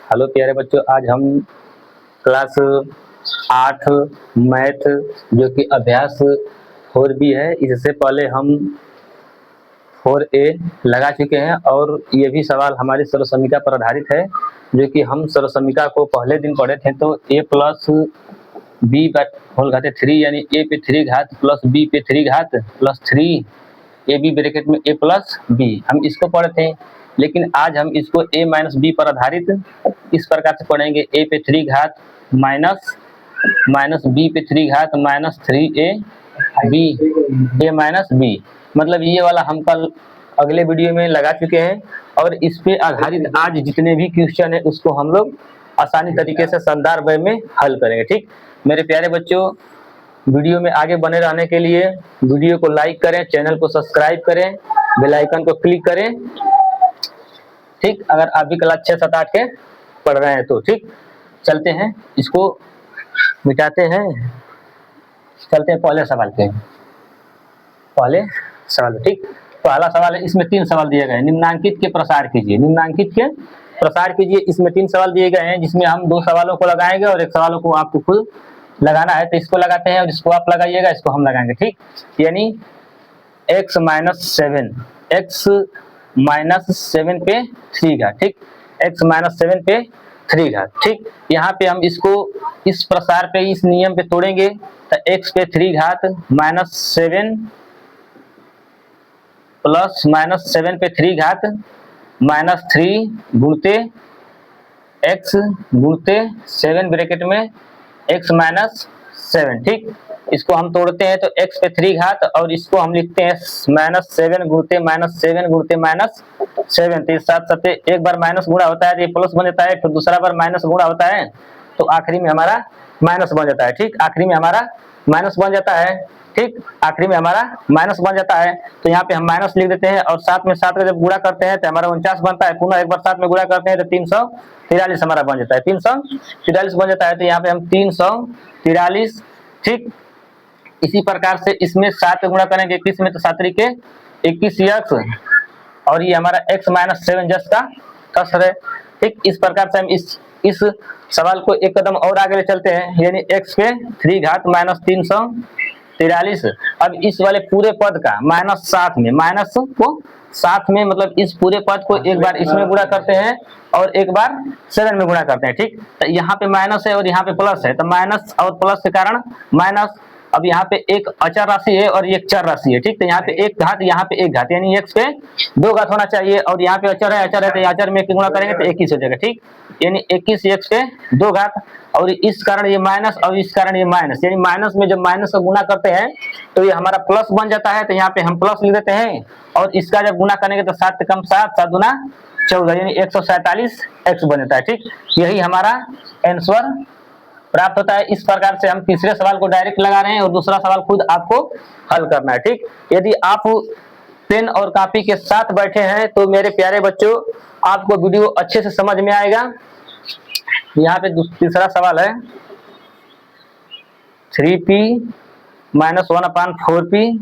Hello प्यारे बच्चों, आज हम क्लास 8 मैथ जो कि अभ्यास 4B है, इससे पहले हम 4A लगा चुके हैं और ये भी सवाल हमारी सर्वसमीका पर आधारित है जो कि हम सर्वसमीका को पहले दिन पढ़े थे। तो a प्लस बी होल घाते 3 यानी a पे 3 घात प्लस b पे 3 घात प्लस 3 ab ब्रैकेट में a प्लस b, हम इसको पढ़े थे। लेकिन आज हम इसको a माइनस बी पर आधारित इस प्रकार से पढ़ेंगे, a पे 3 घात माइनस b पे 3 घात minus 3ab a minus b। मतलब ये वाला हम कल अगले वीडियो में लगा चुके हैं और इस पे आधारित आज जितने भी क्वेश्चन है उसको हम लोग आसानी तरीके से शानदार वे में हल करेंगे। ठीक मेरे प्यारे बच्चों, वीडियो में आगे बने रहने के लिए वीडियो को लाइक करें, चैनल को सब्सक्राइब करें, बेल आइकन को क्लिक करें। ठीक, अगर आप भी क्लास 6, 7, 8 के पढ़ रहे हैं तो ठीक। चलते हैं, इसको मिटाते हैं, चलते हैं पहले सवाल पे। पहले सवाल, ठीक, पहला सवाल है, इसमें 3 सवाल दिए गए हैं। निम्नांकित के प्रसार कीजिए, निम्नांकित के प्रसार कीजिए। इसमें 3 सवाल दिए गए हैं जिसमें हम 2 सवालों को लगाएंगे और 1 सवालों को आपको खुद लगाना है। तो इसको लगाते हैं और इसको आप लगाइएगा, इसको हम लगाएंगे। ठीक, यानी x माइनस 7 पे 3 घात। ठीक, x माइनस 7 पे 3 घात। ठीक, यहाँ पे हम इसको इस प्रसार पे इस नियम पे तोड़ेंगे तो x पे 3 घात माइनस 7 प्लस माइनस 7 पे 3 घात माइनस 3 गुणते x गुणते 7 ब्रैकेट में x माइनस 7। ठीक, इसको हम तोड़ते हैं तो x पे 3 घात और इसको हम लिखते हैं माइनस 7 गुणते माइनस 7 गुणते माइनस 7। तो इस साथ साथ एक बार माइनस गुणा होता है तो ये प्लस बन जाता है, फिर दूसरा बार माइनस गुणा होता है तो आखिरी में हमारा माइनस बन जाता है। ठीक, आखिरी में हमारा माइनस बन जाता है। ठीक, आखिरी में हमारा माइनस बन जाता है तो यहाँ पे हम माइनस लिख देते हैं और 7 में 7 का जब गुणा करते हैं तो हमारा 49 बनता है। पुनः एक बार 7 में गुणा करते हैं तो 343 हमारा बन जाता है, 343 बन जाता है। तो यहाँ पे हम 343। ठीक, इसी प्रकार से इसमें 7 गुणा करेंगे 21 में तो 7 के 21x और ये हमारा x माइनस 7 जस का कसर है। ठीक, इस प्रकार से हम इस सवाल को एक कदम और आगे ले चलते हैं, यानी x पे 3 घात माइनस 343। अब इस वाले पूरे पद का माइनस को साथ में मतलब इस पूरे पद को एक बार इसमें गुणा करते हैं और एक बार 7 में गुणा करते हैं। ठीक, तो यहाँ पे माइनस है और यहाँ पे प्लस है तो माइनस और प्लस के कारण माइनस। अब यहाँ पे एक अचर राशि है और एक चर राशि है। ठीक, तो यहाँ पे 1 घात यहाँ पे 1 घात यानी x पे 2 घात होना चाहिए और यहाँ पे अचर है तो अचर में 1 गुणा करेंगे तो 21 हो जाएगा। ठीक, यानी 21x पे 2 घात और इस कारण ये माइनस और इस कारण ये माइनस, यानी माइनस में जब माइनस का गुणा करते हैं तो ये हमारा प्लस बन जाता है। तो यहाँ पे हम प्लस लिख देते हैं और इसका जब गुणा करेंगे तो 7 कम 7 7 गुना 14 यानी 147x बन जाता है। ठीक, यही हमारा आंसर प्राप्त होता है। इस प्रकार से हम तीसरे सवाल को डायरेक्ट लगा रहे हैं और दूसरा सवाल खुद आपको हल करना है। ठीक, यदि आप पेन और कॉपी के साथ बैठे हैं तो मेरे प्यारे बच्चों आपको वीडियो अच्छे से समझ में आएगा। यहाँ पे तीसरा सवाल है 3p माइनस 1/4p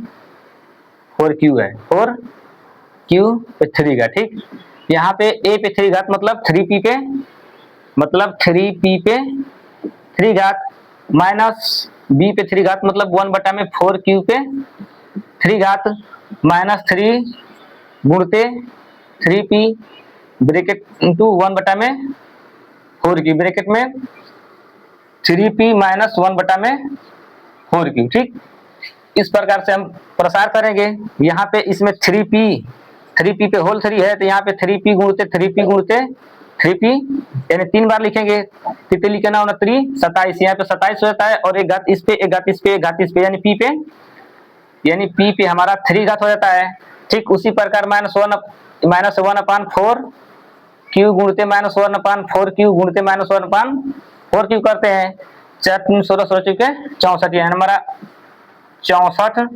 4q है, 4q पे 3 घात। ठीक, यहाँ पे a पे 3 घात मतलब 3p पे 3 घात माइनस b पे 3 घात मतलब 1/4q पे 3 घात minus 3 गुणते 3p bracket into 1/4q bracket में 3p माइनस 1/4q। ठीक, इस प्रकार से हम प्रसार करेंगे। यहाँ पे इसमें 3p पे होल 3 है तो यहाँ पे 3p गुणते 3p यानी 3 बार लिखेंगे। कितने लिखना 29 27, यहाँ पे 27 हो जाता है और एक घात इस पे एक घात इस पे एक घात इस पे यानी p पे हमारा 3 घात हो जाता है। ठीक, उसी प्रकार माइनस 1/4q गुणते माइनस 1/4q गुणते माइनस 1/4q करते हैं। 4 3 16 16 चुके 64 यानी हमारा 64,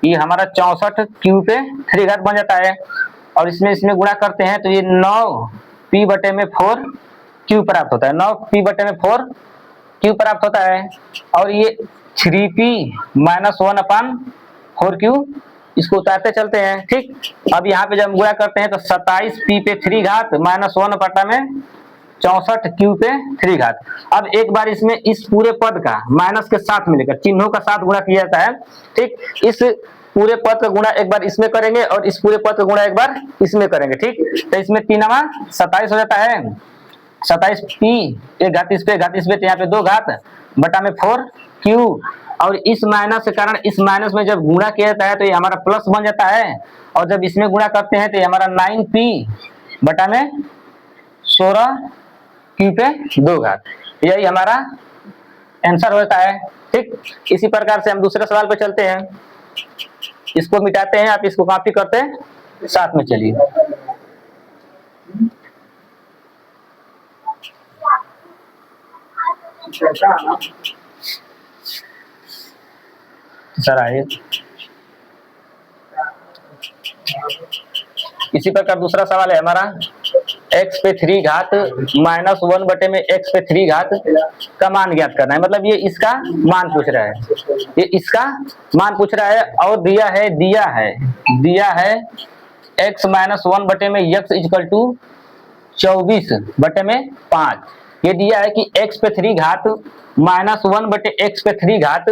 ये हमारा 64q पे 3 घात बन जाता है और इसमें गुणा करते हैं तो ये 9p/4q प्राप्त होता है, 9p/4q प्राप्त होता है और ये 3p माइनस 1/4q इसको उतारते चलते हैं। ठीक, अब यहाँ पे जब हम गुणा करते हैं तो 27p पे 3 घात माइनस 1/4 64 क्यू पे 3 घात। अब एक बार इसमें इस पूरे पद का माइनस के साथ मिलेगा, चिन्हों का साथ गुणा किया जाता है, ठीक। इस पूरे पद का गुणा एक बार इसमें करेंगे और इस पूरे पद का गुणा एक बार इसमें करेंगे, ठीक। तो इसमें 3 27 हो जाता है, 27 पी, एक घात इस पे, घात इस पे, तो यहाँ पे 2 घात बटा में 4 क्यू। और इस माइनस के कारण इस माइनस में जब गुणा किया जाता है तो ये हमारा प्लस बन जाता है, और जब इसमें गुणा करते हैं तो ये हमारा 9 पी बटा में 16 क्यू पे 2 घात। यही हमारा आंसर होता है, ठीक। इसी प्रकार से हम दूसरे सवाल पे चलते हैं, इसको मिटाते हैं, आप इसको कॉपी करते हैं साथ में, चलिए। सर आइए, इसी प्रकार दूसरा सवाल है हमारा, x पे 3 घात माइनस 1 बटे में x पे 3 घात का मान ज्ञात करना है। मतलब ये इसका मान पूछ रहा है, ये इसका मान पूछ रहा है, और दिया है x माइनस 1 बटे में x इक्वल टू 24 बटे में 5। ये दिया है कि x पे 3 घात माइनस 1 बटे x पे 3 घात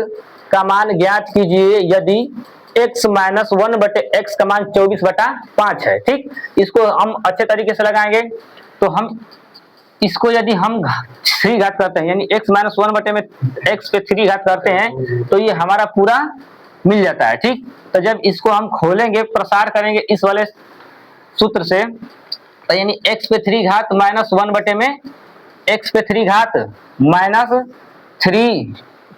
का मान ज्ञात कीजिए यदि x माइनस 1 बटे x का मान 24 बटा 5 है, ठीक। इसको हम अच्छे तरीके से लगाएंगे, तो हम इसको यदि हम 3 घात करते हैं, यानी x माइनस 1 बटे में x पे 3 घात करते हैं, तो ये हमारा पूरा मिल जाता है, ठीक। तो जब इसको हम खोलेंगे, प्रसार करेंगे इस वाले सूत्र से, तो यानी x पे 3 घात माइनस 1 बटे में x पे 3 घात माइनस 3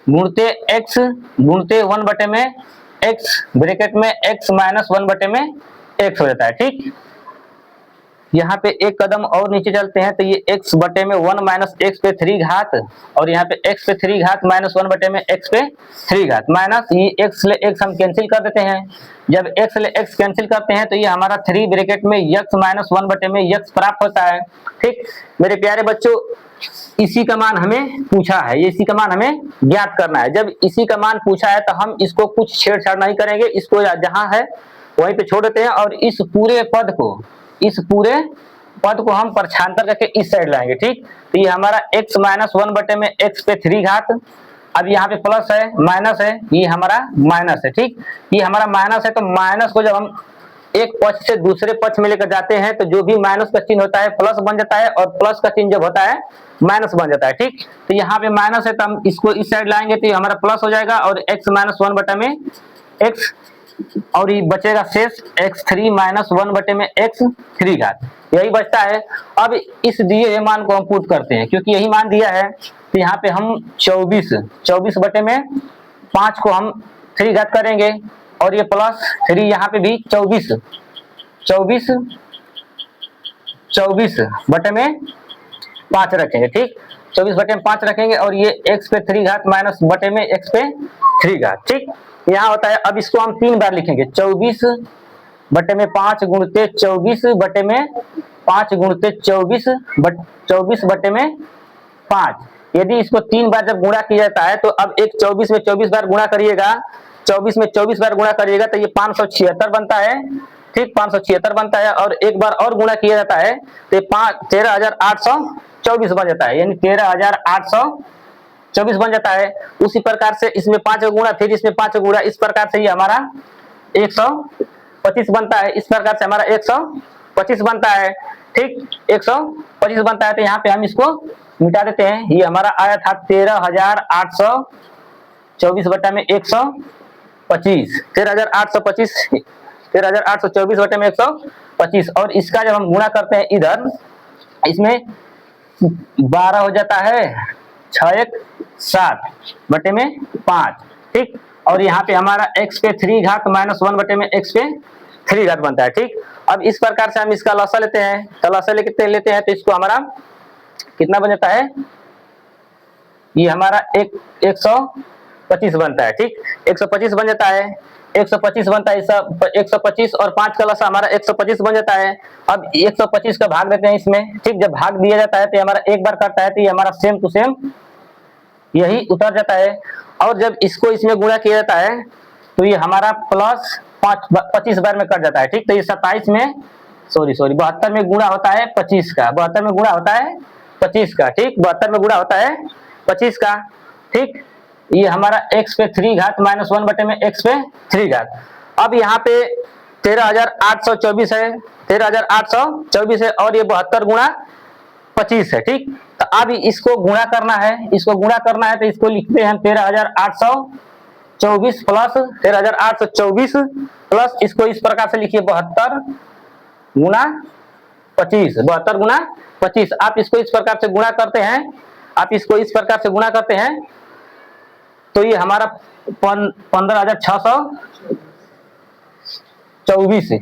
गुणते x गुणते 1 बटे में x ब्रैकेट में x माइनस 1 बटे में x हो जाता है, ठीक। यहाँ पे एक कदम और नीचे चलते हैं, तो ये x बटे में 1 माइनस x पे 3 घात, और यहाँ पे x पे 3 घात माइनस 1 बटे में x पे 3 घात माइनस ये x ले x हम कैंसिल कर देते हैं। जब x ले x कैंसिल करते हैं तो ये हमारा 3 ब्रैकेट में x माइनस 1 बटे में x प्राप्त होता है, ठीक। मेरे प्यारे बच्चों, इसी का मान हमें पूछा है, ये इसी का मान हमें ज्ञात करना है। जब इसी का मान पूछा है तो हम इसको कुछ छेड़छाड़ नहीं करेंगे, इसको जहां है वहीं पे छोड़ देते हैं, और इस पूरे पद को हम प्रक्षांतर करके इस साइड लाएंगे, ठीक। तो ये हमारा x माइनस 1 बटे में x पे 3 घात, अब यहाँ पे प्लस है माइनस है, ये हमारा माइनस है, ठीक। ये हमारा माइनस है, तो माइनस को जब हम एक पक्ष से दूसरे पक्ष में लेकर जाते हैं तो जो भी माइनस का चिन्ह होता है प्लस बन जाता है, और प्लस का चिन्ह जब होता है माइनस बन जाता है, ठीक। तो यहाँ पे माइनस है तो हम इसको इस साइड लाएंगे तो ये हमारा प्लस हो जाएगा, और x माइनस 1 बटे में x, और ये बचेगा शेष x3 माइनस 1 बटे में x3 घात, यही बचता है। अब इस दिए हुए मान को हम पुट करते हैं, क्योंकि यही मान दिया है, तो यहाँ पे हम 24 बटे में 5 को हम 3 घात करेंगे, और ये प्लस 3 यहाँ पे भी 24 बटे में 5 रखेंगे, ठीक। 24 बटे में 5 रखेंगे, और ये x पे 3 घात माइनस बटे में x पे 3 घात, ठीक। यहाँ होता है, अब इसको हम 3 बार लिखेंगे, 24 बटे में 5 गुणते 24 बटे में 5 गुणते 24 बटे में 5। यदि इसको 3 बार जब गुणा किया जाता है, तो अब एक 24 में 24 बार गुणा करिएगा, 24 में 24 बार गुणा करिएगा तो ये 576 बनता है, ठीक। 576 बनता है, और एक बार और गुणा किया जाता है तो ये 13,824 बन जाता है, यानी 13,824 बन जाता है। उसी प्रकार से इसमें 5 गुणा, फिर इसमें 5 गुणा, इस प्रकार से ये हमारा 125 बनता है, इस प्रकार से हमारा 125 बनता है, ठीक। 125 बनता है, तो यहाँ पे हम इसको मिटा देते हैं। ये हमारा आया था 13,824 बटा में 125, 13,824 बटे में 125, और इसका जब हम गुणा करते हैं इधर, इसमें 12 हो जाता है, 6 1 7 बटे में 5, ठीक। और यहाँ पे हमारा x पे 3 घात माइनस 1 बटे में x पे 3 घात बनता है, ठीक। अब इस प्रकार से हम इसका लसा लेते हैं, तो लसा लेते हैं तो इसको हमारा कितना बन जाता है, ये हमारा 125 बनता है, ठीक। 125 बन जाता है, 125 बनता है, 125 और 5 का लसा हमारा 125 बन जाता है। अब 125 का भाग देते हैं इसमें, ठीक। जब भाग दिया जाता है तो हमारा एक बार करता है, तो ये हमारा सेम टू सेम यही उतर जाता है। और जब इसको इसमें गुणा किया जाता है तो ये हमारा प्लस 25 बार में कट जाता है, ठीक। तो ये 27 में 72 में गुणा होता है 25 का, 72 में गुणा होता है 25 का, ठीक 72 में गुणा होता है 25 का, ठीक। ये हमारा x पे 3 घात माइनस 1 बटे में x पे 3 घात। अब यहाँ पे 13,824 है, 13,824 है और ये 72 गुणा 25 है, ठीक। तो अब इसको गुणा करना है, इसको गुणा करना है तो इसको लिखते हैं 13,824 प्लस 13,824 प्लस इसको इस प्रकार से लिखिए 72 गुणा 25, 72 गुणा 25। आप इसको इस प्रकार से गुणा करते हैं, आप इसको इस प्रकार से गुणा करते हैं तो ये हमारा 15,624 है,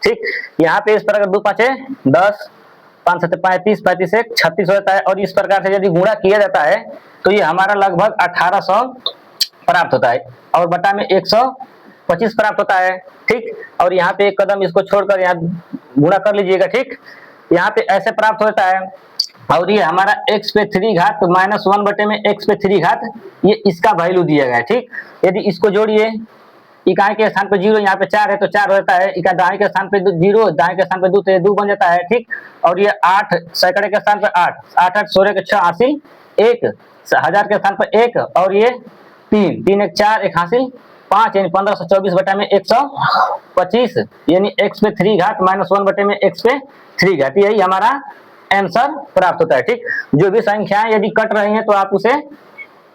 ठीक। यहाँ पे इस प्रकार 2 5 10, 5 7 35, 35 1 36 हो जाता है और इस प्रकार से यदि गुणा किया जाता है तो ये हमारा लगभग 1800 प्राप्त होता है और बटा में 125 प्राप्त होता है, ठीक। और यहाँ पे एक कदम इसको छोड़कर यहाँ गुणा कर लीजिएगा, ठीक। यहाँ पे ऐसे प्राप्त होता है और ये हमारा x पे 3 घात माइनस 1 बटे में x पे 3 घात, ये इसका वैल्यू दिया गया है, ठीक। यदि इसको जोड़िए, इकाई के स्थान पे 0, यहाँ पे 4 है तो 4 हो जाता है, इकाई दाएं के स्थान पे 0, दाएं के स्थान पे 2 तो 2 बन जाता है, ठीक। और ये 8 सैकड़े के स्थान पे 8, 8 8 16 के 6 80, 1 1000 के स्थान पर 1 और ये 3 3 1 4 1 हासिल 5 यानी 1524 बटा में 125 यानी x पे 3 घात माइनस 1 बटे में x पे 3 घात, यही हमारा आंसर प्राप्त होता है, ठीक। जो भी संख्याएं यदि कट रही हैं तो आप उसे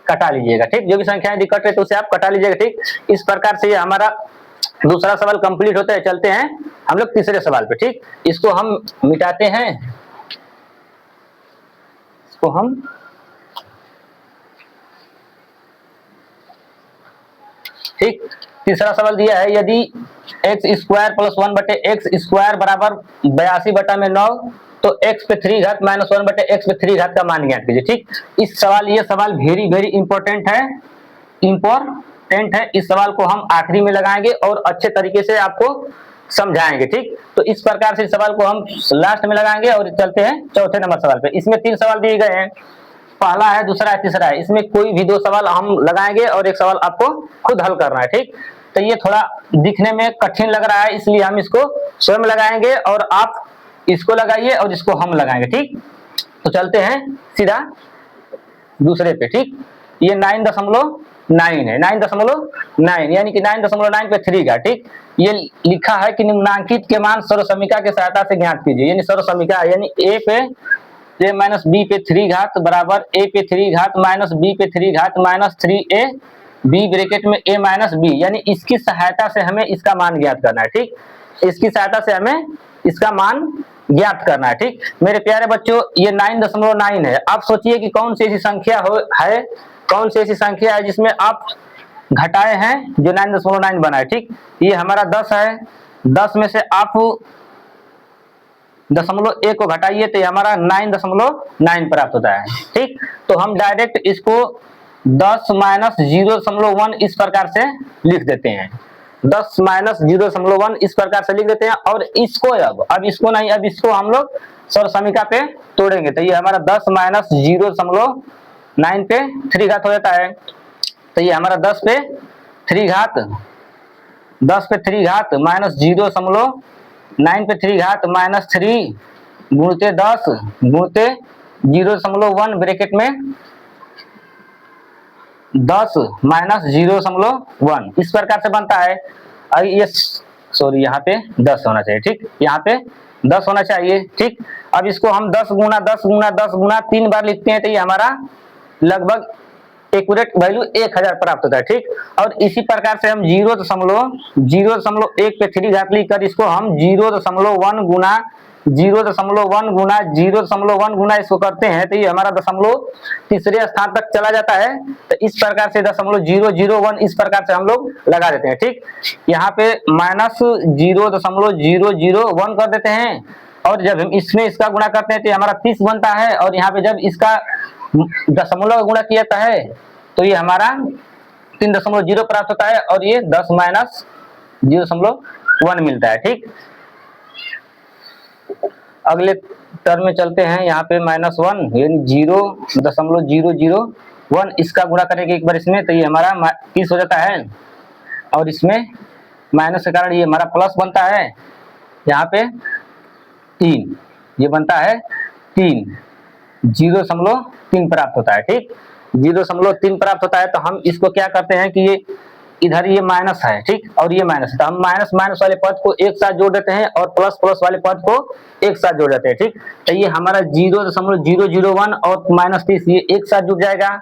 कटा लीजिएगा, ठीक। जो भी संख्याएं यदि कट रही है तो उसे आप कटा लीजिएगा, ठीक। इस प्रकार से ये हमारा दूसरा सवाल कंप्लीट होता है। चलते हैं हम लोग तीसरे सवाल पे, ठीक। इसको हम मिटाते हैं, इसको हम ठीक। तीसरा सवाल दिया है यदि एक्स स्क्वायर प्लस 1 बटे एक्स स्क्वायर बराबर 82 बटा में 9 तो x पे 3 घात माइनस 1 बटे x पे 3 घात का मान ज्ञात कीजिए, ठीक। इस सवाल ये सवाल वेरी वेरी इंपॉर्टेंट है, इंपॉर्टेंट है। इस सवाल को हम आखिरी में लगाएंगे और अच्छे तरीके से आपको समझाएंगे, ठीक। तो इस प्रकार से इस सवाल को हम लास्ट में लगाएंगे और चलते हैं चौथे नंबर सवाल पे। इसमें 3 सवाल दिए गए हैं, पहला है, दूसरा है, तीसरा है। इसमें कोई भी 2 सवाल हम लगाएंगे और एक सवाल आपको खुद हल करना है, ठीक। तो ये थोड़ा दिखने में कठिन लग रहा है इसलिए हम इसको स्वयं लगाएंगे और आप इसको लगाइए और इसको हम लगाएंगे, ठीक। तो चलते हैं सीधा दूसरे पे, ठीक। ये 9.9 है, 9.9 यानी कि 9.9 पे 3 का, ठीक। ये लिखा है कि निम्नांकित के मान सर्वसमीका की सहायता से ज्ञात कीजिए, यानी सर्वसमीका यानी a पे a माइनस b पे 3 घात बराबर a पे 3 घात माइनस b पे 3 घात माइनस 3a b ब्रैकेट में a माइनस b, यानी इसकी सहायता से हमें इसका मान ज्ञात करना है, ठीक। इसकी सहायता से हमें इसका मान ज्ञात करना है, ठीक। मेरे प्यारे बच्चों ये 9.9 है। आप सोचिए कि कौन सी ऐसी संख्या है, कौन सी ऐसी संख्या है जिसमें आप घटाए हैं जो 9.9 बना है, ठीक। ये हमारा 10 है, 10 में से आप 0.1 को घटाइए तो ये हमारा 9.9 प्राप्त होता है, ठीक। तो हम डायरेक्ट इसको 10 माइनस 0.1 इस प्रकार से लिख देते हैं, 10 माइनस 0.1 इस प्रकार से लिख देते हैं। और इसको अब इसको नहीं, अब इसको हम लोग सर्वसमीका पे तोड़ेंगे तो ये हमारा 10 माइनस 0.9 पे 3 घात हो जाता है। तो ये हमारा 10 पे 3 घात, 10 पे 3 घात माइनस 0.9 पे 3 घात माइनस 3 गुणते 10 गुणते 0.1 ब्रैकेट में 10 माइनस 0.1 इस प्रकार से बनता है। अब ये सॉरी यहाँ पे 10 होना चाहिए, ठीक। यहाँ पे 10 होना चाहिए, ठीक। अब इसको हम 10 गुना 10 गुना 10 गुना 3 बार लिखते हैं तो ये हमारा लगभग एक्यूरेट वैल्यू 1000 प्राप्त होता है, ठीक। और इसी प्रकार से हम 0.1 पे 3 घात लिखकर इसको हम 0.1 गुना 0.1 गुना 0.1 गुना इसको करते हैं तो ये हमारा दशमलव तीसरे स्थान तक चला जाता है। तो इस प्रकार से 0.001 इस प्रकार से हम लोग लगा देते हैं, ठीक। यहाँ पे माइनस 0.001 कर देते हैं और जब हम इसमें इसका गुणा करते हैं तो हमारा 30 बनता है और यहाँ पे जब इसका दशमलव गुणा किया जाता है तो ये हमारा 3.0 प्राप्त होता है और ये 10 माइनस 0.1 मिलता है, ठीक। अगले टर्म में चलते हैं, यहाँ पे -1 यानी 0.001 इसका गुणा करेंगे एक बार इसमें तो ये हमारा 30 हो जाता है और इसमें माइनस के कारण ये हमारा प्लस बनता है, यहाँ पे 3, ये बनता है 3, 0.3 प्राप्त होता है। ठीक, 0.3 प्राप्त होता है। तो हम इसको क्या करते हैं कि ये इधर ये माइनस है, ठीक, और ये माइनस है, तो हम माइनस माइनस वाले पद को एक साथ जोड़ देते हैं और प्लस प्लस वाले पद को एक साथ जोड़ देते हैं। ठीक, तो ये हमारा 0.001 और -30 ये एक साथ जुड़ जाएगा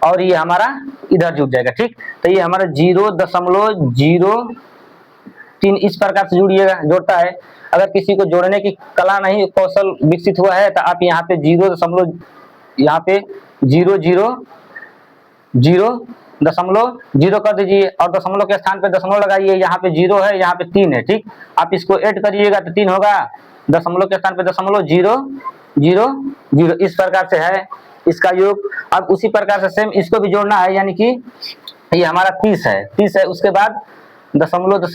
और ये हमारा इधर जुड़ जाएगा। ठीक, तो ये हमारा 0.03 इस प्रकार से जोड़ता है। अगर किसी को जोड़ने की कला नहीं, कौशल विकसित हुआ है, तो आप यहाँ पे 0.0 कर दीजिए और दशमलव के स्थान पे दशमलव लगाइए। यहाँ पे 0 है, यहाँ पे 3 है। ठीक, आप इसको ऐड करिएगा तो 3 होगा, दशमलव के स्थान पे दशमलव 0.000 इस प्रकार से है इसका योग। अब उसी प्रकार से सेम इसको भी जोड़ना है, यानी कि ये हमारा 30 है, उसके बाद दशमलव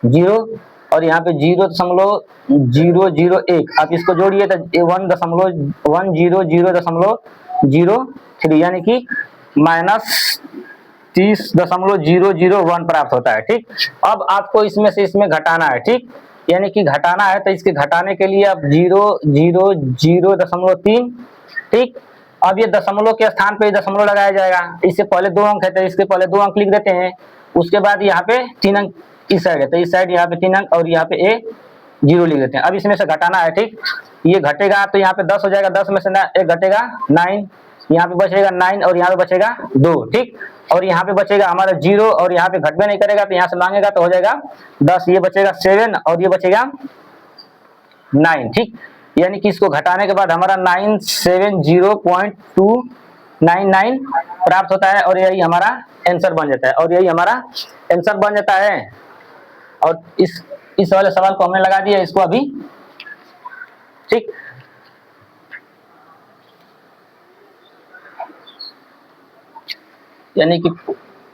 0 और यहाँ पे 0.001 आप इसको जोड़िए तो 1.100.03 यानी कि -30.001 प्राप्त होता है। ठीक, अब आपको इसमें से इसमें घटाना है। ठीक, यानी कि घटाना है, तो इसके घटाने के लिए आप 0.003, ठीक, अब ये दशमलव के स्थान पे दशमलव लगाया जाएगा। इससे पहले 2 अंक है तो इसके पहले 2 अंक लिख देते हैं, उसके बाद यहाँ पे 3 अंक इस साइड है तो इस साइड यहाँ पे 3 अंक और यहाँ पे 0 लिख देते हैं। अब इसमें से घटाना है। ठीक, ये घटेगा तो यहाँ पे 10 हो जाएगा, 10 में से 1 घटेगा 9, यहाँ पे बचेगा 9 और यहाँ पे बचेगा 2। ठीक, और यहाँ पे बचेगा हमारा 0 और यहाँ पे घटबे नहीं करेगा तो यहाँ से मांगेगा तो हो जाएगा 10, ये बचेगा 7 और ये बचेगा 9। ठीक, यानी कि इसको घटाने के बाद हमारा 970.299 प्राप्त होता है और यही हमारा आंसर बन जाता है। और इस वाले सवाल को हमने लगा दिया इसको अभी। ठीक, यानी कि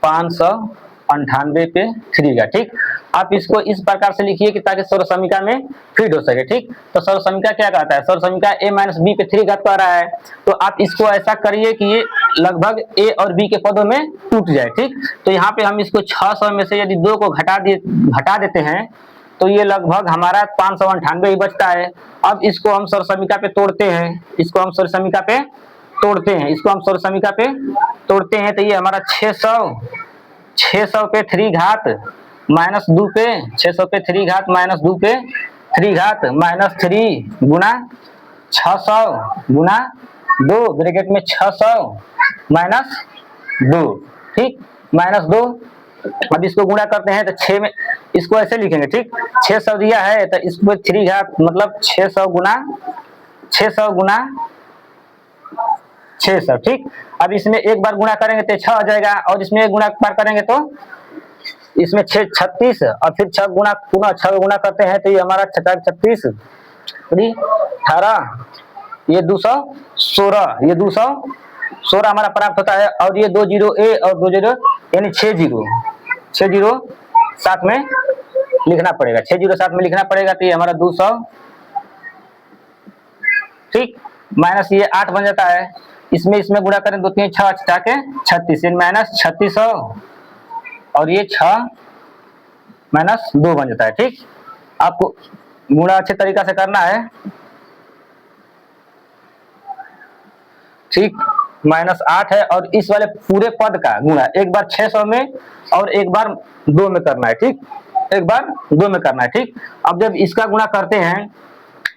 598 पे 3 का। ठीक, आप इसको इस प्रकार से लिखिए कि ताकि सर्व समीकरण में फिट हो सके। ठीक, तो सर्व समीकरण क्या कहता है? सर्व समीकरण a - b पे 3 घात कह रहा है, तो आप इसको ऐसा करिए कि ये लगभग a और b के पदों में टूट जाए। ठीक, तो यहाँ पे हम इसको 600 में से यदि 2 को घटा देते हैं तो ये लगभग हमारा 598 ही बचता है। अब इसको हम सर्व समीकरण पे तोड़ते हैं, इसको हम सर्व समीकरण पे तोड़ते हैं, तो ये हमारा 600 पे 3 घात -2 पे 600 पे 3 घात -2 पे 3 घात -3 गुना 600 गुना 2 ब्रैकेट में 600 -2। ठीक, -2, अब इसको गुणा करते हैं तो 6 में इसको ऐसे लिखेंगे। ठीक, 600 दिया है तो इसको 3 घात मतलब 600 गुना 600। ठीक, अब इसमें एक बार गुणा करेंगे तो 6 आ जाएगा और इसमें एक गुणा बार करेंगे तो इसमें 6 36 और फिर 6 गुणा करते हैं तो ये हमारा 36 18 ये 216 ये 216 हमारा प्राप्त होता है। और ये 2 0 a और 2 0 यानी 6 0 साथ में लिखना पड़ेगा, 6 0 साथ में लिखना पड़ेगा तो ये हमारा 200। ठीक, माइनस ये 8 बन जाता है, इसमें गुणा करें 2 3 6 के 36 -3600 और ये 6 -2 बन जाता है। ठीक, आपको गुणा अच्छे तरीका से करना है। ठीक, -8 है और इस वाले पूरे पद का गुणा एक बार 600 में और एक बार 2 में करना है। ठीक, एक बार 2 में करना है। ठीक, अब जब इसका गुणा करते हैं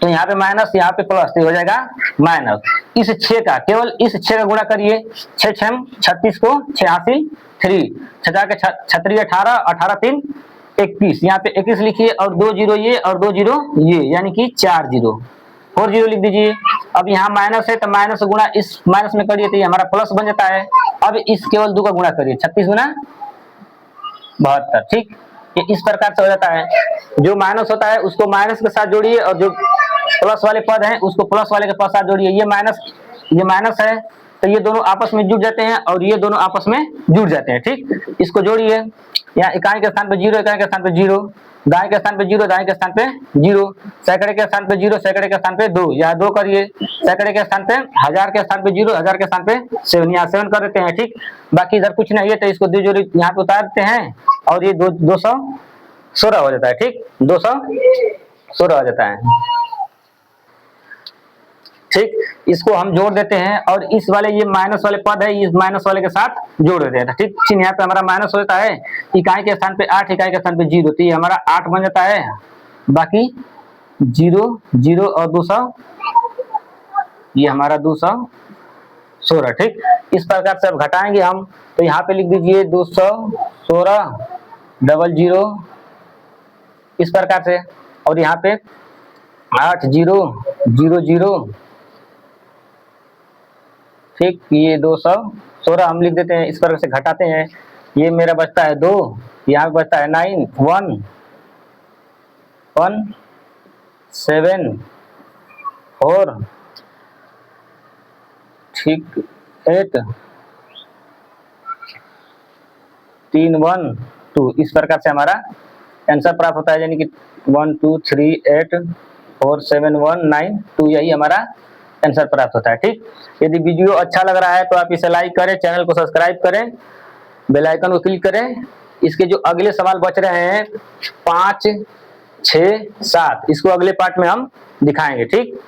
तो यहाँ पे माइनस यहाँ पे प्लस तो हो जाएगा माइनस। इस 6 का केवल इस 6 का गुणा करिए, 6 6 36 को 86 3 6 के 36 18 18 3 21 यहाँ पे 21 लिखिए और 2 0 ये और 2 0 ये यानी कि 4 0 4 0 लिख दीजिए। अब यहाँ माइनस है तो माइनस गुणा इस माइनस में करिए तो ये हमारा प्लस बन जाता है। अब इस केवल 2 का गुणा करिए, 36 गुना 72। ठीक, ये इस प्रकार से हो जाता है। जो माइनस होता है उसको माइनस के साथ जोड़िए और जो प्लस वाले पद हैं उसको प्लस वाले के साथ जोड़िए। ये माइनस है तो ये दोनों आपस में जुड़ जाते हैं और ये दोनों आपस में जुड़ जाते हैं। ठीक, इसको जोड़िए, यहाँ इकाई के स्थान पे 0 इकाई के स्थान पे 0 दाएं के स्थान पे 0, दाएं के स्थान पे 0, सैकड़े के स्थान पे 0, सैकड़े के स्थान पे 2, यहाँ 2 करिए, सैकड़े के स्थान पे, हजार के स्थान पे 0, हजार के स्थान पे 7, यहाँ 7 कर देते हैं। ठीक, बाकी इधर कुछ नहीं है तो इसको 2 जोड़ी यहाँ पे उतार देते हैं और ये 216 हो जाता है। ठीक, 216 हो जाता है। ठीक, इसको हम जोड़ देते हैं और इस वाले ये माइनस वाले पद है, इस माइनस वाले के साथ जोड़ देते हैं। ठीक, चिन्ह यहाँ पे हमारा माइनस होता है, इकाई के स्थान पे 8, इकाई के स्थान पे 0, तो ये हमारा 8 बन जाता है, बाकी 0 0 और 200, ये हमारा 216। ठीक, इस प्रकार से अब घटाएंगे हम, तो यहाँ पे लिख दीजिए 216 00 इस प्रकार से, और यहाँ पे 8000। ठीक, ये 216 हम लिख देते हैं, इस प्रकार से घटाते हैं। ये मेरा बचता है 2, यहाँ पे बचता है 9 1 1 7 4, ठीक 8 3 1 2, इस प्रकार से हमारा आंसर प्राप्त होता है, यानी कि 1 2 3 8 4 7 1 9 2, यही हमारा आंसर प्राप्त होता है। ठीक, यदि वीडियो अच्छा लग रहा है तो आप इसे लाइक करें, चैनल को सब्सक्राइब करें, बेल आइकन को क्लिक करें। इसके जो अगले सवाल बच रहे हैं 5 6 7, इसको अगले पार्ट में हम दिखाएंगे। ठीक।